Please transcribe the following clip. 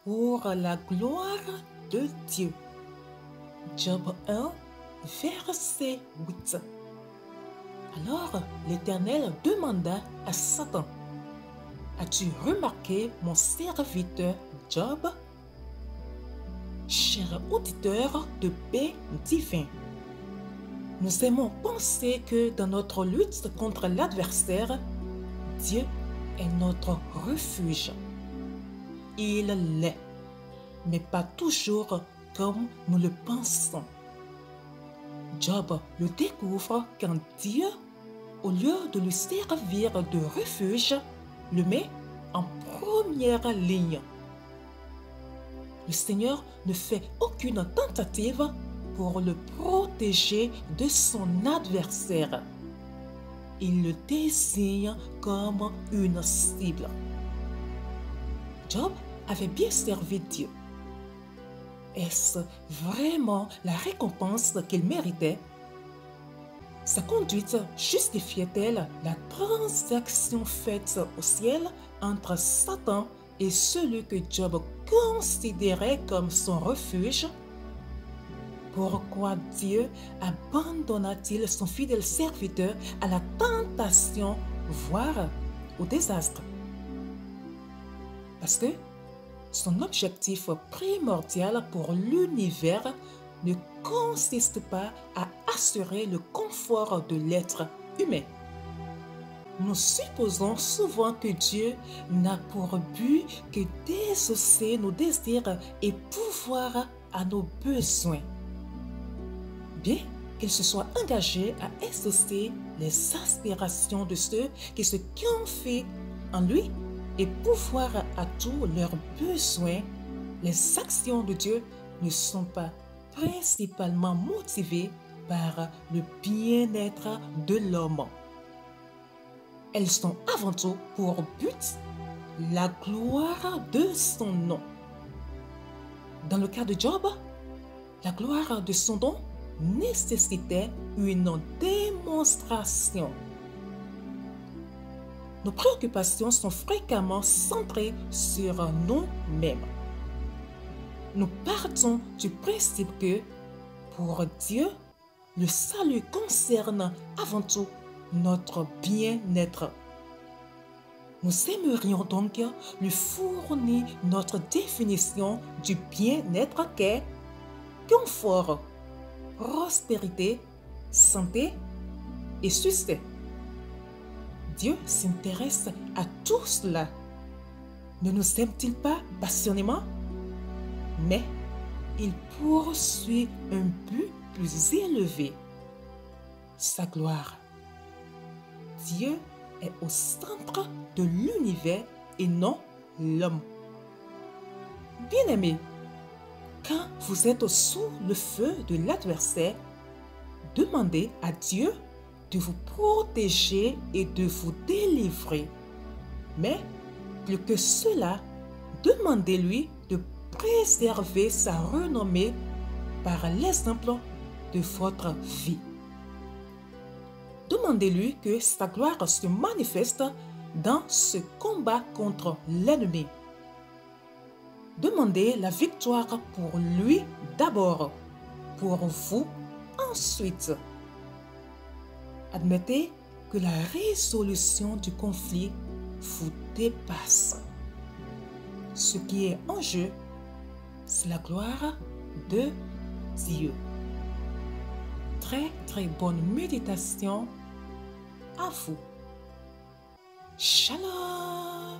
pour la gloire de Dieu. Job 1, verset 8. Alors l'Éternel demanda à Satan: As-tu remarqué mon serviteur Job? Cher auditeur de paix divin, nous aimons penser que dans notre lutte contre l'adversaire, Dieu est notre refuge. Il l'est, mais pas toujours comme nous le pensons. Job le découvre quand Dieu, au lieu de lui servir de refuge, le met en première ligne. Le Seigneur ne fait aucune tentative pour le protéger de son adversaire. Il le désigne comme une cible. Job avait bien servi Dieu. Est-ce vraiment la récompense qu'il méritait? Sa conduite justifiait-elle la transaction faite au ciel entre Satan et celui que Job considérait comme son refuge? Pourquoi Dieu abandonna-t-il son fidèle serviteur à la tentation, voire au désastre? Parce que son objectif primordial pour l'univers ne consiste pas à assurer le confort de l'être humain. Nous supposons souvent que Dieu n'a pour but que d'exaucer nos désirs et pourvoir à nos besoins. Bien qu'il se soit engagé à exaucer les aspirations de ceux qui se confient en lui et pourvoir à tous leurs besoins, les actions de Dieu ne sont pas principalement motivées par le bien-être de l'homme. Elles sont avant tout pour but la gloire de son nom. Dans le cas de Job, la gloire de son nom nécessitait une démonstration. Nos préoccupations sont fréquemment centrées sur nous-mêmes. Nous partons du principe que, pour Dieu, le salut concerne avant tout notre bien-être. Nous aimerions donc lui fournir notre définition du bien-être qu'est confort, prospérité, santé et succès. Dieu s'intéresse à tout cela. Ne nous aime-t-il pas passionnément? Mais il poursuit un but plus élevé, sa gloire. Dieu est au centre de l'univers et non l'homme. Bien-aimés, quand vous êtes sous le feu de l'adversaire, demandez à Dieu de vous protéger et de vous délivrer. Mais plus que cela, demandez-lui de préserver sa renommée par l'exemple de votre vie. Demandez-lui que sa gloire se manifeste dans ce combat contre l'ennemi. Demandez la victoire pour lui d'abord, pour vous ensuite. Admettez que la résolution du conflit vous dépasse. Ce qui est en jeu, c'est la gloire de Dieu. Très bonne méditation à vous. Shalom.